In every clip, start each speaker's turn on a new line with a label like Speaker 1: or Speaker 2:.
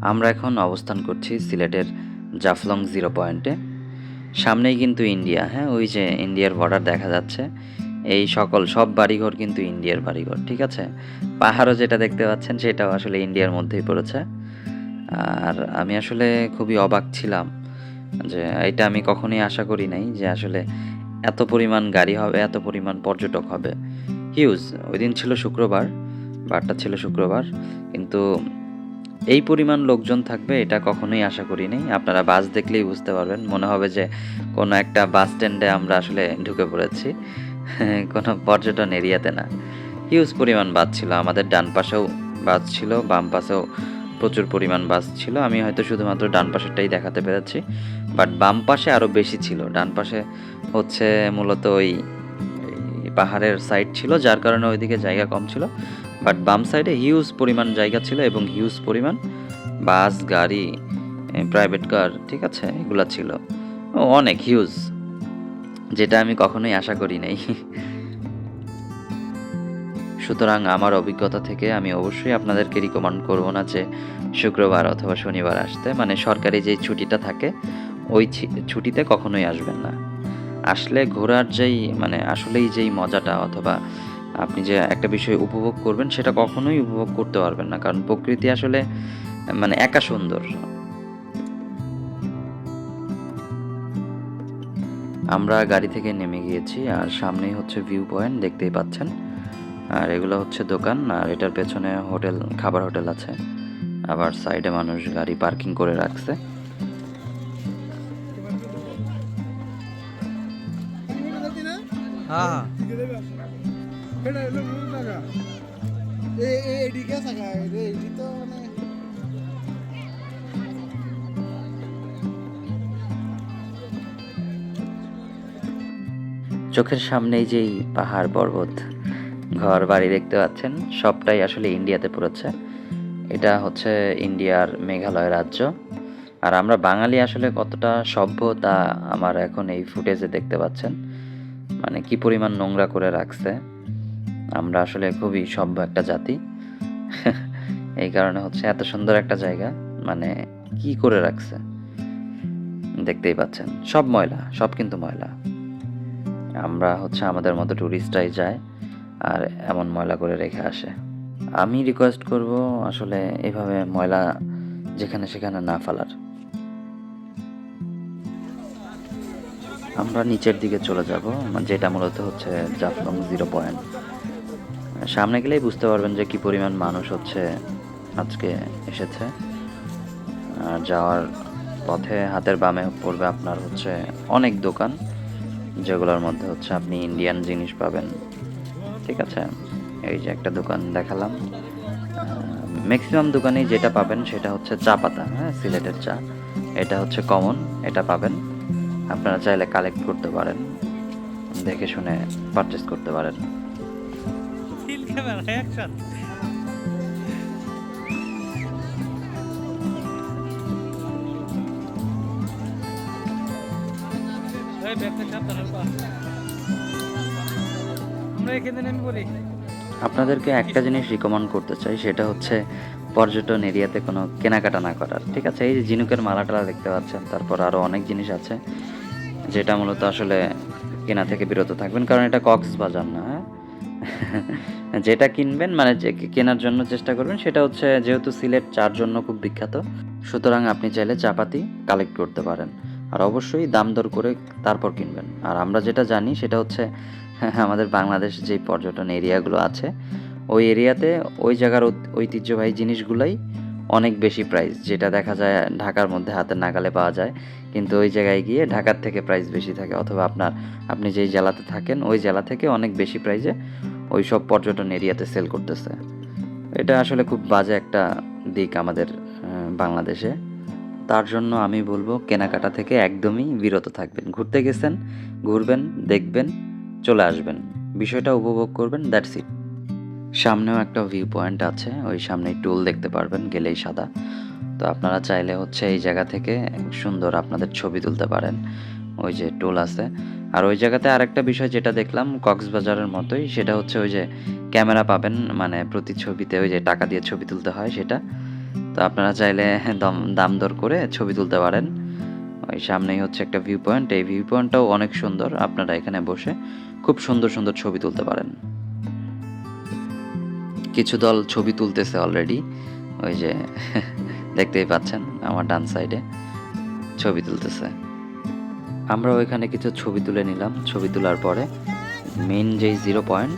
Speaker 1: আমরা এখন অবস্থান করছি সিলেটের জাফলং জিরো পয়েন্টে। সামনেই কিন্তু ইন্ডিয়া, হ্যাঁ, ওই যে ইন্ডিয়ার বর্ডার দেখা যাচ্ছে। এই সব বাড়িঘর কিন্তু ইন্ডিয়ার বাড়িঘর, ঠিক আছে। পাহাড়ও যেটা দেখতে পাচ্ছেন সেটাও আসলে ইন্ডিয়ার মধ্যেই পড়েছে। আর আমি আসলে খুবই অবাক ছিলাম যে এটা আমি কখনোই আশা করি নাই যে আসলে এত পরিমাণ গাড়ি হবে, এত পরিমাণ পর্যটক হবে। হিউজ। ওই দিন ছিল শুক্রবার, বারটা ছিল শুক্রবার, কিন্তু এই পরিমাণ লোকজন থাকবে এটা কখনোই আশা করিনি। আপনারা বাস দেখলেই বুঝতে পারবেন, মনে হবে যে কোনো একটা বাস স্ট্যান্ডে আমরা আসলে ঢুকে পড়েছি, কোনো পর্যটন এরিয়াতে না। হিউজ পরিমাণ বাস ছিল, আমাদের ডান পাশেও বাস ছিল, বাম পাশেও প্রচুর পরিমাণ বাস ছিল। আমি হয়তো শুধুমাত্র ডান পাশেরটাই দেখাতে পেরেছি, বাট বাম পাশে আরও বেশি ছিল। ডান পাশে হচ্ছে মূলত ওই পাহাড়ের সাইড ছিল, যার কারণে ওইদিকে জায়গা কম ছিল। বাট বাম সাইডে হিউজ পরিমাণ জায়গা ছিল এবং হিউজ পরিমাণ বাস, গাড়ি, প্রাইভেট কার, ঠিক আছে, এগুলা ছিল। অনেক হিউজ, যেটা আমি কখনোই আশা করি নাই। সুতরাং আমার অভিজ্ঞতা থেকে আমি অবশ্যই আপনাদেরকে রিকমেন্ড করব না যে শুক্রবার অথবা শনিবার আসতে, মানে সরকারি যেই ছুটিটা থাকে ওই ছুটিতে কখনোই আসবেন না। আসলে ঘোরার যেই মানে আসলেই যেই মজাটা অথবা আপনি যে একটা বিষয় উপভোগ করবেন সেটা কখনোই উপভোগ করতে পারবেন না, কারণ প্রকৃতি আসলে মানে একা সুন্দর। আমরা গাড়ি থেকে নেমে গিয়েছি আর সামনেই হচ্ছে ভিউ পয়েন্ট, দেখতেই পাচ্ছেন। আর এগুলো হচ্ছে দোকান, আর এটার পেছনে হোটেল, খাবার হোটেল আছে। আবার সাইডে মানুষ গাড়ি পার্কিং করে রাখছে।
Speaker 2: হ্যাঁ
Speaker 1: চোখের সামনেই যেই পাহাড় পর্বত, ঘর বাড়ি দেখতে পাচ্ছেন, সবটাই আসলে ইন্ডিয়াতে পড়েছে। এটা হচ্ছে ইন্ডিয়ার মেঘালয় রাজ্য। আর আমরা বাঙালি আসলে কতটা সভ্য তা আমার এখন এই ফুটেজে দেখতে পাচ্ছেন। মানে কি পরিমাণ নোংরা করে রাখছে। আমরা আসলে খুবই সভ্য একটা জাতি। এই কারণে হচ্ছে এত সুন্দর একটা জায়গা, মানে কি করে রাখছে দেখতেই পাচ্ছেন। সব ময়লা, সব কিন্তু ময়লা। আমরা হচ্ছে আমাদের মতো ট্যুরিস্টরাই যায় আর এমন ময়লা করে রেখে আসে। আমি রিকোয়েস্ট করব আসলে এভাবে ময়লা যেখানে সেখানে না ফেলার। আমরা নিচের দিকে চলে যাব, যেটা মূলত হচ্ছে জাফলং জিরো পয়েন্ট। সামনে গেলেই বুঝতে পারবেন যে কি পরিমাণ মানুষ হচ্ছে আজকে এসেছে। আর যাওয়ার পথে হাতের বামে পড়বে আপনার হচ্ছে অনেক দোকান, যেগুলোর মধ্যে হচ্ছে আপনি ইন্ডিয়ান জিনিস পাবেন, ঠিক আছে। এই যে একটা দোকান দেখালাম, ম্যাক্সিমাম দোকানেই যেটা পাবেন সেটা হচ্ছে চা পাতা, হ্যাঁ, সিলেটের চা। এটা হচ্ছে কমন, এটা পাবেন। আপনারা চাইলে কালেক্ট করতে পারেন, দেখে শুনে পারচেস করতে পারেন।
Speaker 2: Still camera action. এই ব্যাগটা সাবধানে পা। আমরা এখানে নেমে পড়ি।
Speaker 1: আপনাদেরকে একটা জিনিস রিকমেন্ড করতে চাই, সেটা হচ্ছে পর্যটন এরিয়াতে কোনো কেনাকাটা না করার, ঠিক আছে। এই যে ঝিনুকের মালাটালা দেখতে পাচ্ছেন, তারপর আরও অনেক জিনিস আছে যেটা মূলত আসলে কেনা থেকে বিরত থাকবেন, কারণ এটা কক্সবাজার না, হ্যাঁ। যেটা কিনবেন মানে যে কেনার জন্য চেষ্টা করবেন সেটা হচ্ছে, যেহেতু সিলেট চার জন্য খুব বিখ্যাত, সুতরাং আপনি চাইলে চাপাতি কালেক্ট করতে পারেন। আর অবশ্যই দাম দর করে তারপর কিনবেন। আর আমরা যেটা জানি সেটা হচ্ছে, আমাদের বাংলাদেশে যেই পর্যটন এরিয়াগুলো আছে ওই এরিয়াতে ওই জায়গার ঐতিহ্যবাহী জিনিসগুলোই অনেক বেশি প্রাইস, যেটা দেখা যায় ঢাকার মধ্যে হাতের নাগালে পাওয়া যায়, কিন্তু ওই জায়গায় গিয়ে ঢাকার থেকে প্রাইস বেশি থাকে, অথবা আপনি যেই জেলাতে থাকেন ওই জেলা থেকে অনেক বেশি প্রাইসে ওই সব পর্যটন এরিয়াতে সেল করতেছে। এটা আসলে খুব বাজে একটা দিক আমাদের বাংলাদেশে। তার জন্য আমি বলবো কেনাকাটা থেকে একদমই বিরত থাকবেন। ঘুরতে গেছেন, ঘুরবেন, দেখবেন, চলে আসবেন, বিষয়টা উপভোগ করবেন, দ্যাটস ইট। সামনেও একটা ভিউ পয়েন্ট আছে, ওই সামনেই টুল দেখতে পারবেন, গেলেই সাদা। তো আপনারা চাইলে হচ্ছে এই জায়গা থেকে সুন্দর আপনাদের ছবি তুলতে পারেন, ওই যে টুল আছে। আর ওই জায়গাতে আরেকটা বিষয় যেটা দেখলাম কক্সবাজারের মতোই, সেটা হচ্ছে ওই যে ক্যামেরা পাবেন, মানে প্রতি ছবিতে ওই যে টাকা দিয়ে ছবি তুলতে হয় সেটা। তো আপনারা চাইলে দাম দর করে ছবি তুলতে পারেন। ওই সামনেই হচ্ছে একটা ভিউ পয়েন্ট, এই ভিউ পয়েন্টটাও অনেক সুন্দর, আপনারা এখানে বসে খুব সুন্দর সুন্দর ছবি তুলতে পারেন। কিছু দল ছবি তুলতেছে অলরেডি, ওই যে দেখতেই পাচ্ছেন আমার ডান সাইডে ছবি তুলতেছে। আমরা ওইখানে কিছু ছবি তুলে নিলাম, ছবি তোলার পরে মেইন যেই 0 পয়েন্ট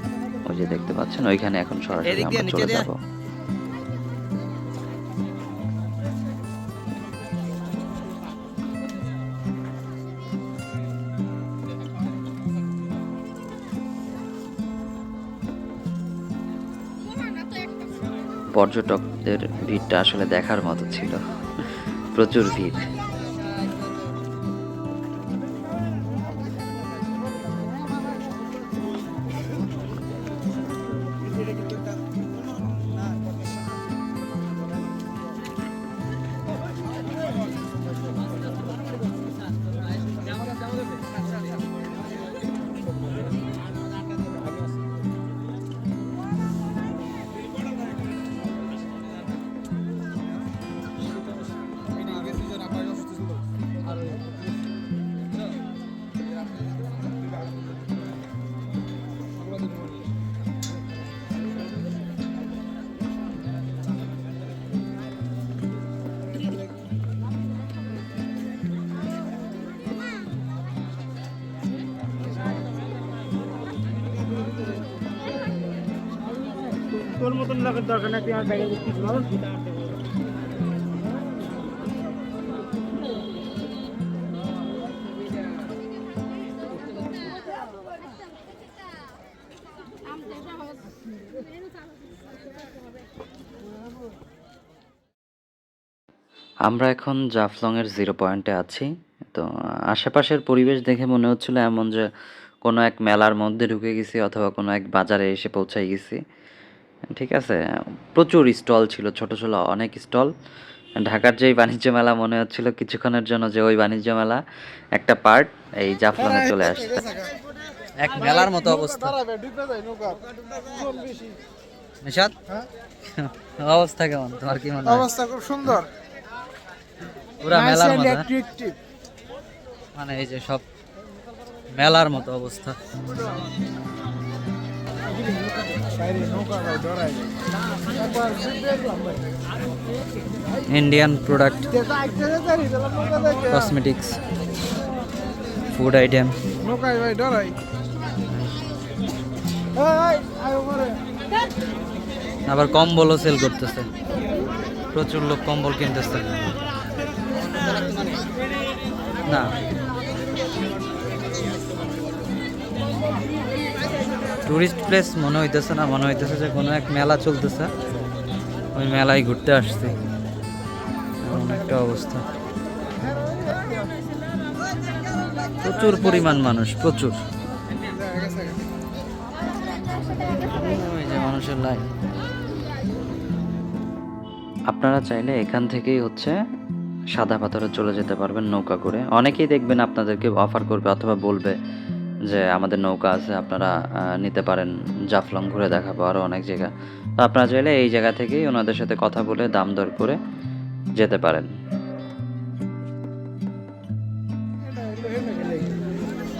Speaker 1: ওই যে দেখতে পাচ্ছেন ওইখানে এখন সরাসরি আমরা চলে যাব। পর্যটকদের ভিড়টা আসলে দেখার মতো ছিল, প্রচুর ভিড়।
Speaker 3: তোর মতন লাগার দরকার না, তুই আমার ব্যাগে কিছু ধর।
Speaker 1: আমরা এখন জাফলংয়ের 0 পয়েন্টে আছি। তো আশেপাশের পরিবেশ দেখে মনে হচ্ছিল এমন যে কোনো এক মেলার মধ্যে ঢুকে গেছি অথবা কোনো এক বাজারে এসে পৌঁছাই গেছি। ঠিক আছে, প্রচুর স্টল ছিল, ছোট ছোট অনেক স্টল। ঢাকার যেই বাণিজ্য মেলা মনে হচ্ছিল কিছুক্ষণের জন্য যে ওই বাণিজ্য মেলা একটা পার্ট এই জাফলংয়ে চলে আসছে।
Speaker 4: এক মেলার মতো অবস্থা। নিশাদ, অবস্থা কেমন তোমার, কি মনে হয়?
Speaker 3: অবস্থা খুব সুন্দর,
Speaker 4: পুরা মেলার মতো, হ্যাঁ?
Speaker 3: অ্যাট্রাকটিভ।
Speaker 4: মানে এই যে সব মেলার মতো অবস্থা। Indian product, cosmetics, food item.
Speaker 3: নৌকায় ভাই ডরাই।
Speaker 4: আবার কম্বলও সেল করতেছে, প্রচুর লোক কম্বল কিনতেছে। না, টুরিস্ট প্লেস মনে হইতেছে না, মনে হইতেছে যে কোনো এক মেলা চলতেছে, ওই মেলায় ঘুরতে আসছি, এমন একটা অবস্থা। প্রচুর পরিমাণ মানুষ, প্রচুর। ওই যে মানুষের লাইন।
Speaker 1: আপনারা চাইলে এখান থেকেই হচ্ছে সাদা পাথরে চলে যেতে পারবেন নৌকা করে। অনেকেই দেখবেন আপনাদেরকে অফার করবে অথবা বলবে যে আমাদের নৌকা আছে, আপনারা নিতে পারেন, জাফলং ঘুরে দেখাবো আরও অনেক জায়গা। তো আপনারা চাইলে এই জায়গা থেকেই ওনাদের সাথে কথা বলে দাম দর করে যেতে পারেন।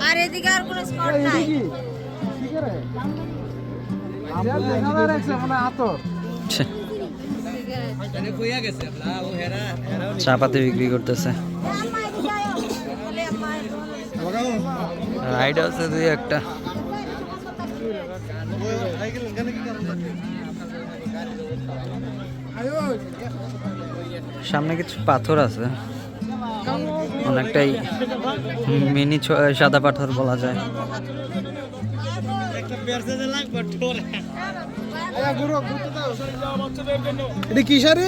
Speaker 5: আর এদিকে আর কোনো স্পট নাই।
Speaker 4: চা পাতি বিক্রি করতেছে, রাইড আছে দুই একটা। সামনে কিছু পাথর আছে, অনেকটাই মিনি সাদা পাথর বলা যায়।
Speaker 3: এটা কি শাড়ি?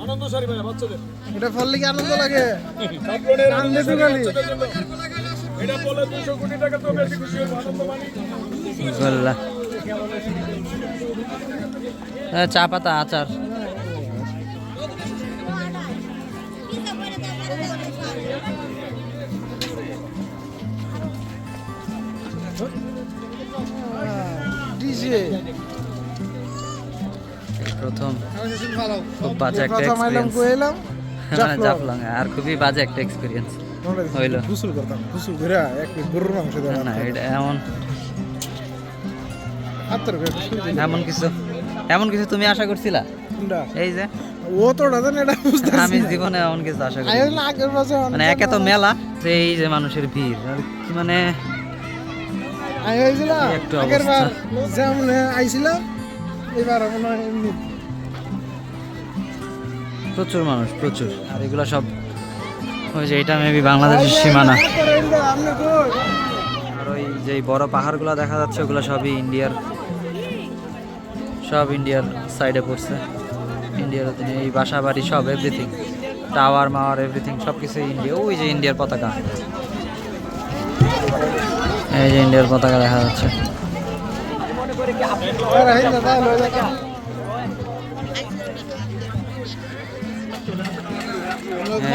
Speaker 3: আনন্দ শাড়ি ভাই, বাচ্চাদের। এটা পরলে কি আনন্দ লাগে? কান্দে দুগালি। এটা বলে 200 কোটি টাকা তো বেশি খুশি হবো, আনন্দ মানি।
Speaker 4: গোল্লা, চা পাতা, আচার।
Speaker 3: ডিজে
Speaker 4: প্রথম
Speaker 3: আমি সেদিন ভালো
Speaker 4: খুব বাজে একটা
Speaker 3: প্রথম আইলাম
Speaker 4: experience।
Speaker 3: কইলাম
Speaker 4: জাফলং আর খুবই বাজে একটা এক্সপিরিয়েন্স হইলো।
Speaker 3: গোসল করতাম গোসল করে এক গরুর মাংস দেওয়া
Speaker 4: না এটা এমন
Speaker 3: আত্তর করে গোসল দিলাম।
Speaker 4: এমন কিছু তুমি আশা করছিলা?
Speaker 3: কোনটা?
Speaker 4: এই যে
Speaker 3: ও তো ওটা জানে এটা বুঝতে
Speaker 4: আমি জীবনে এমন কিছু আশা করি
Speaker 3: আইল না আগের বছর
Speaker 4: মানে একে তো মেলা যে এই যে মানুষের ভিড় আর কি মানে
Speaker 3: আই হইছিল
Speaker 4: এই একটা
Speaker 3: আগের বার
Speaker 4: অবস্থা।
Speaker 3: যেমন আইছিলাম এবার মনে হয় এমনি
Speaker 4: প্রচুর মানুষ প্রচুর আর এগুলো সব ওই যে এটা মেবি বাংলাদেশের সীমানা
Speaker 3: আপনি কই
Speaker 4: আর ওই যে বড় পাহাড়গুলো দেখা যাচ্ছে ওগুলো সবই ইন্ডিয়ার সাইডে পড়ছে ইন্ডিয়ার অধীনে এই বাসা বাড়ি সব এভরিথিং টাওয়ার মাওয়ার এভরিথিং সব কিছু ইন্ডিয়া ওই যে ইন্ডিয়ার পতাকা এই যে ইন্ডিয়ার পতাকা দেখা যাচ্ছে
Speaker 3: আরে হেই দাদা লই যা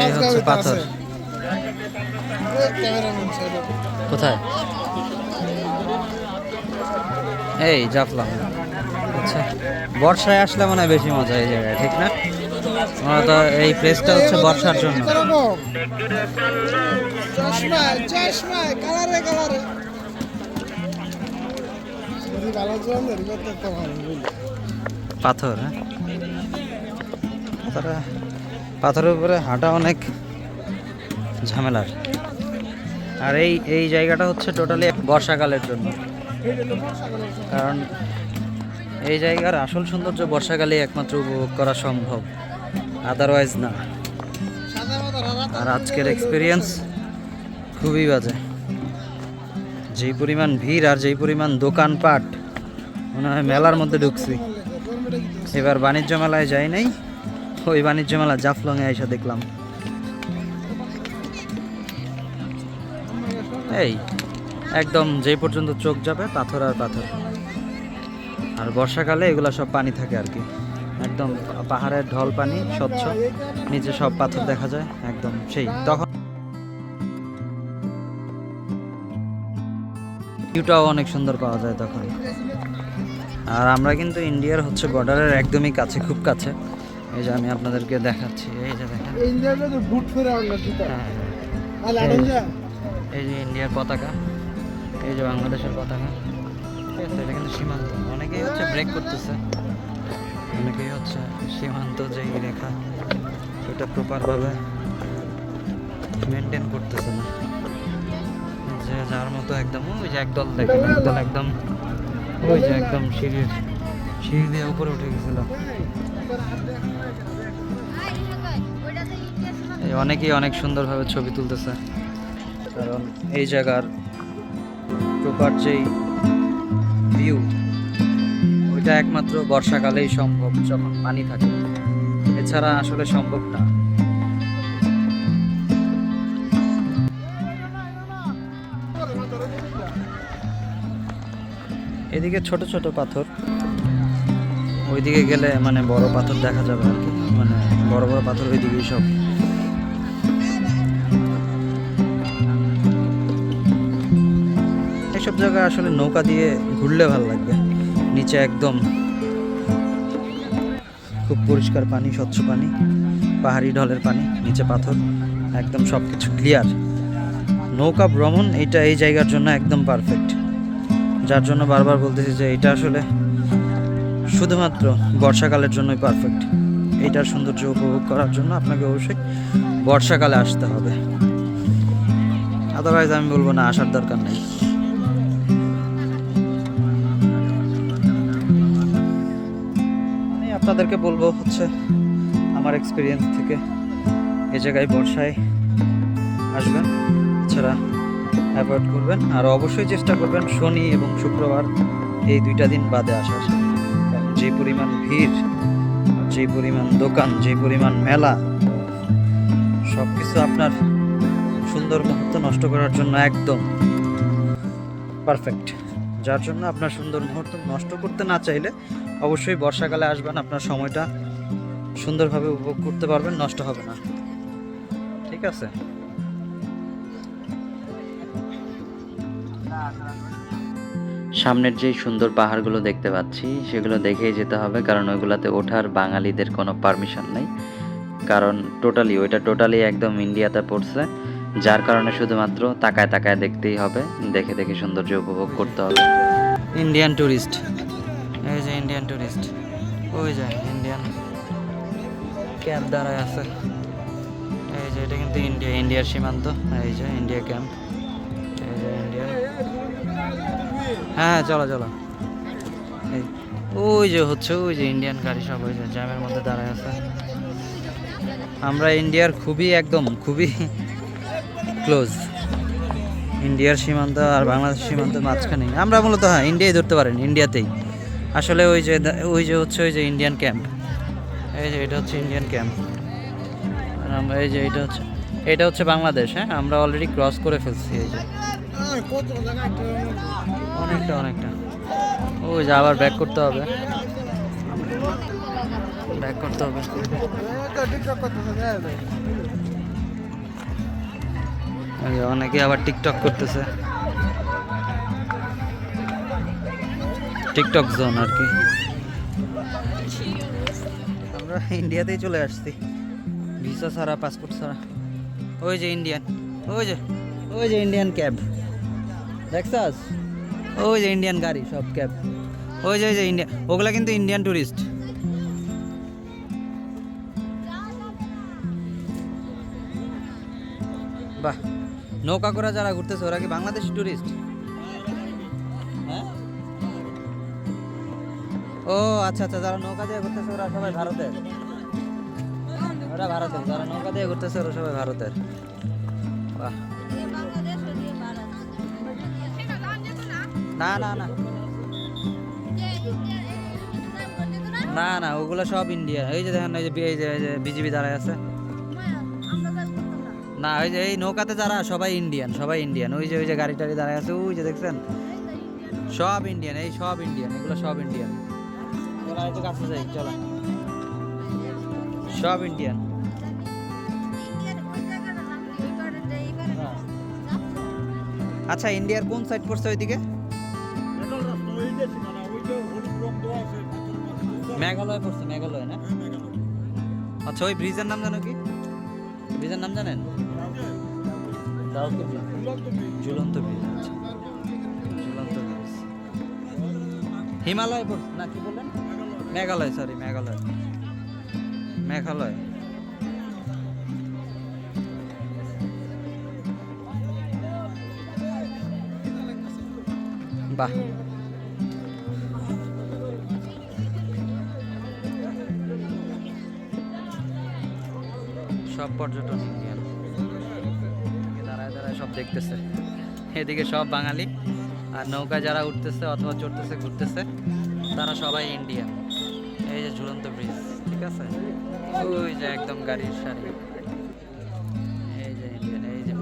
Speaker 4: এই হচ্ছে পাথর
Speaker 3: ক্যামেরাম্যান সাইড
Speaker 4: কোথায় এই জাফলং আচ্ছা বর্ষায় আসলে মনে হয় বেশি মজা এই জায়গায় ঠিক না তো এই প্লেসটা হচ্ছে বর্ষার জন্য
Speaker 3: চশমা চশমা কালারে কালারে যদি ভালো জন রিপোর্ট করতে ভালো বুঝলি
Speaker 4: পাথর হ্যাঁ পাথরের উপরে হাঁটা অনেক ঝামেলার আর এই জায়গাটা হচ্ছে টোটালি বর্ষাকালের জন্য কারণ এই জায়গার আসল সৌন্দর্য বর্ষাকালে একমাত্র উপভোগ করা সম্ভব আদারওয়াইজ না
Speaker 3: সাদা মাথা
Speaker 4: আর আজকের এক্সপিরিয়েন্স খুবই বাজে যেই পরিমাণ ভিড় আর যেই পরিমাণ দোকানপাট মনে হয় মেলার মধ্যে ঢুকছি এবার বাণিজ্য মেলায় যাই নাই ওই বাণিজ্য মেলা জাফলংয়ে এসে দেখলাম এই একদম যেই পর্যন্ত চোখ যাবে পাথর আর পাথর আর বর্ষাকালে এগুলা সব পানি থাকে আর কি একদম পাহাড়ের ঢল পানি স্বচ্ছ নিচে সব পাথর দেখা যায় একদম সেই তখন ভিউটাও অনেক সুন্দর পাওয়া যায় তখন আর আমরা কিন্তু ইন্ডিয়ার হচ্ছে বর্ডারের একদমই কাছে খুব কাছে এই যে আমি আপনাদেরকে দেখাচ্ছি এই যে দেখেন
Speaker 3: ইন্ডিয়াতে তো বুট ফেরা আমরা জুতা
Speaker 4: হ্যাঁ,
Speaker 3: আর লাডন যা
Speaker 4: এই যে ইন্ডিয়ার পতাকা এই যে বাংলাদেশের পতাকা ঠিক আছে এটা কিন্তু সীমান্ত অনেকেই হচ্ছে ব্রেক করতেছে অনেকেই হচ্ছে সীমান্ত যেই রেখা এটা প্রপারভাবে মেনটেন করতেছে না যে যার মতো একদম ওই যে একদল দেখেন একদল একদম ওই যে একদম সিঁড়ি দিয়ে উপরে উঠে গেছিল এই অনেকেই অনেক সুন্দরভাবে ছবি তুলতেছে কারণ এই জায়গার প্রপার যেই ভিউ ওইটা একমাত্র বর্ষাকালেই সম্ভব যখন পানি থাকে এছাড়া আসলে সম্ভব না এদিকে ছোট ছোট পাথর ওইদিকে গেলে মানে বড় পাথর দেখা যাবে আর কি মানে বড় বড় পাথর ওইদিকেই সব এইসব জায়গায় আসলে নৌকা দিয়ে ঘুরলে ভালো লাগবে নিচে একদম খুব পরিষ্কার পানি স্বচ্ছ পানি পাহাড়ি ঢলের পানি নিচে পাথর একদম সব কিছু ক্লিয়ার নৌকা ভ্রমণ এটা এই জায়গার জন্য একদম পারফেক্ট যার জন্য বারবার বলতেছি যে এটা আসলে শুধুমাত্র বর্ষাকালের জন্যই পারফেক্ট এইটার সৌন্দর্য উপভোগ করার জন্য আপনাকে অবশ্যই বর্ষাকালে আসতে হবে আদারওয়াইজ আমি বলবো না আসার দরকার নেই আমি আপনাদেরকে বলবো হচ্ছে আমার এক্সপিরিয়েন্স থেকে এই জায়গায় বর্ষায় আসবেন এছাড়া অ্যাভয়েড করবেন আর অবশ্যই চেষ্টা করবেন শনি এবং শুক্রবার এই দুইটা দিন বাদে আসার কারণ যে পরিমাণ ভিড় যে পরিমাণ দোকান যে পরিমাণ মেলা সব কিছু আপনার সুন্দর মুহূর্ত নষ্ট করার জন্য একদম পারফেক্ট যার জন্য আপনার সুন্দর মুহূর্ত নষ্ট করতে না চাইলে অবশ্যই বর্ষাকালে আসবেন আপনার সময়টা সুন্দরভাবে উপভোগ করতে পারবেন নষ্ট হবে না ঠিক আছে
Speaker 1: সামনের যেই সুন্দর পাহাড়গুলো দেখতে পাচ্ছি সেগুলো দেখেই যেতে হবে, কারণ ওইগুলোতে ওঠার বাঙালিদের কোনো পারমিশন নেই, কারণ ওইটা টোটালি একদম ইন্ডিয়াতে পড়ছে, যার কারণে শুধুমাত্র তাকায় তাকায় দেখতেই হবে, দেখে দেখে সৌন্দর্য উপভোগ করতে হবে।
Speaker 4: ইন্ডিয়ান ট্যুরিস্ট, এই যে ইন্ডিয়ান ট্যুরিস্ট, ওই যে ইন্ডিয়ান ক্যাম্প দাঁড়ায় আছে, এই যে এটা কিন্তু ইন্ডিয়ার সীমান্ত, এই যে ইন্ডিয়া ক্যাম্প, এই যে ইন্ডিয়া। হ্যাঁ চলো চলো, এই ওই যে হচ্ছে ওই যে ইন্ডিয়ান গাড়ি সব ওই যে জ্যামের মধ্যে দাঁড়ায় আছে। আমরা ইন্ডিয়ার খুবই ক্লোজ, ইন্ডিয়ার সীমান্ত আর বাংলাদেশ সীমান্ত মাঝখানে আমরা মূলত, হ্যাঁ ইন্ডিয়ায় ধরতে পারেন, ইন্ডিয়াতেই আসলে ওই যে হচ্ছে ওই যে ইন্ডিয়ান ক্যাম্প, এই যে এটা হচ্ছে ইন্ডিয়ান ক্যাম্প, আর আমরা এই যে এটা হচ্ছে বাংলাদেশ। হ্যাঁ আমরা অলরেডি ক্রস করে ফেলছি, এই যে অনেকটা ওই যে আবার ব্যাক করতে হবে। এই যে অনেকে আবার টিকটক করতেছে, টিকটক জোন আর কি। আমরা ইন্ডিয়াতেই চলে আসছি, ভিসা ছাড়া, পাসপোর্ট ছাড়া। ওই যে ইন্ডিয়ান, ওই যে ইন্ডিয়ান ক্যাব দেখছাস, ওই যে ইন্ডিয়ান গাড়ি সব ক্যাব, ওই যে ইন্ডিয়া, ওগুলা কিন্তু ইন্ডিয়ান ট্যুরিস্ট। বাহ, নৌকা করে যারা ঘুরতেছে ওরা কি বাংলাদেশি ট্যুরিস্ট? হ্যাঁ, ও আচ্ছা, যারা নৌকা দিয়ে ঘুরতেছে ওরা সবাই ভারতের, যারা নৌকা দিয়ে ঘুরতেছে ওরা সবাই ভারতের। বাহ, না ওগুলো সব ইন্ডিয়া। এই যে দেখেন, এই যে বিজিবি দাঁড়ায় আছে না, ওই যে এই নৌকাতে যারা সবাই ইন্ডিয়ান, ওই যে গাড়ি টাড়ি দাঁড়ায় আছে, ওই যে দেখছেন সব ইন্ডিয়ান, এগুলো সব ইন্ডিয়ান। চলা একটু কাছে যাই, চলা, সব ইন্ডিয়ান। আচ্ছা, ইন্ডিয়ার কোন সাইড পড়ছে ওইদিকে? মেঘালয় পড়ছে, মেঘালয় না? আচ্ছা, ওই ব্রিজের নাম জানো কি? ব্রিজের নাম জানেন? ঝুলন্ত ব্রিজ। আচ্ছা, ঝুলন্ত ব্রিজ। হিমালয় পড়ছে না, কি বললেন? মেঘালয়, সরি মেঘালয়। বাহ, সব পর্যটন ইন্ডিয়ান, দাঁড়ায় সব দেখতেছে, এদিকে সব বাঙালি, আর নৌকায় যারা উঠতেছে অথবা চড়তেছে, ঘুরতেছে, তারা সবাই ইন্ডিয়ান। এই যে ঝুলন্ত ব্রিজ, ঠিক আছে, ওই যে একদম গাড়ির সারি, এই যে ইন্ডিয়ান, এই যে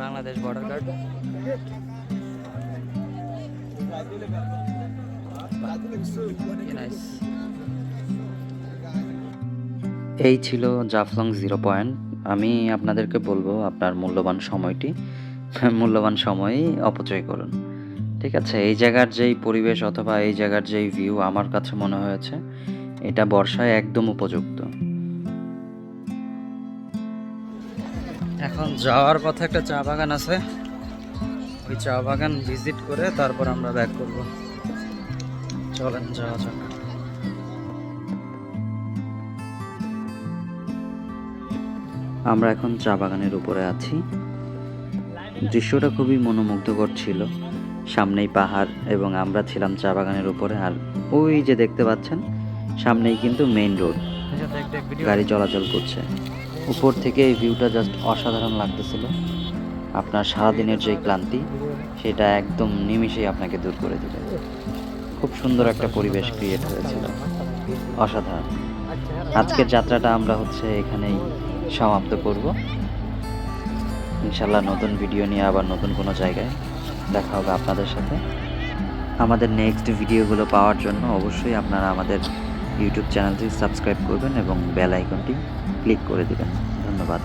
Speaker 4: বাংলাদেশ বর্ডার গার্ড।
Speaker 1: এই ছিল জাফলং 0 পয়েন্ট। আমি আপনাদেরকে বলবো আপনার মূল্যবান সময়ই অপচয় করুন, ঠিক আছে। এই জায়গার যেই পরিবেশ অথবা এই জায়গার যেই ভিউ আমার কাছে মনে হয়েছে এটা বর্ষায় একদম উপযুক্ত।
Speaker 4: এখন যাওয়ার পথে একটা চা বাগান আছে, ওই চা বাগান ভিজিট করে তারপর আমরা ব্যাক করব। চলেন যাওয়া যাক।
Speaker 1: আমরা এখন চা বাগানের উপরে আছি, দৃশ্যটা খুবই মনোমুগ্ধকর ছিল। সামনেই পাহাড় এবং আমরা ছিলাম চা বাগানের উপরে, আর ওই যে দেখতে পাচ্ছেন সামনেই কিন্তু মেইন রোড, গাড়ি চলাচল করছে। উপর থেকে এই ভিউটা জাস্ট অসাধারণ লাগতেছিল। আপনার সারাদিনের যে ক্লান্তি সেটা একদম নিমিষেই আপনাকে দূর করে দিবে। খুব সুন্দর একটা পরিবেশ ক্রিয়েট হয়েছিল, অসাধারণ। আজকের যাত্রাটা আমরা এখানেই সমাপ্ত করব। ইনশাল্লাহ নতুন ভিডিও নিয়ে আবার নতুন কোনো জায়গায় দেখা হবে আপনাদের সাথে। আমাদের নেক্সট ভিডিওগুলো পাওয়ার জন্য অবশ্যই আপনারা আমাদের ইউটিউব চ্যানেলটি সাবস্ক্রাইব করবেন এবং বেল আইকনটি ক্লিক করে দেবেন। ধন্যবাদ।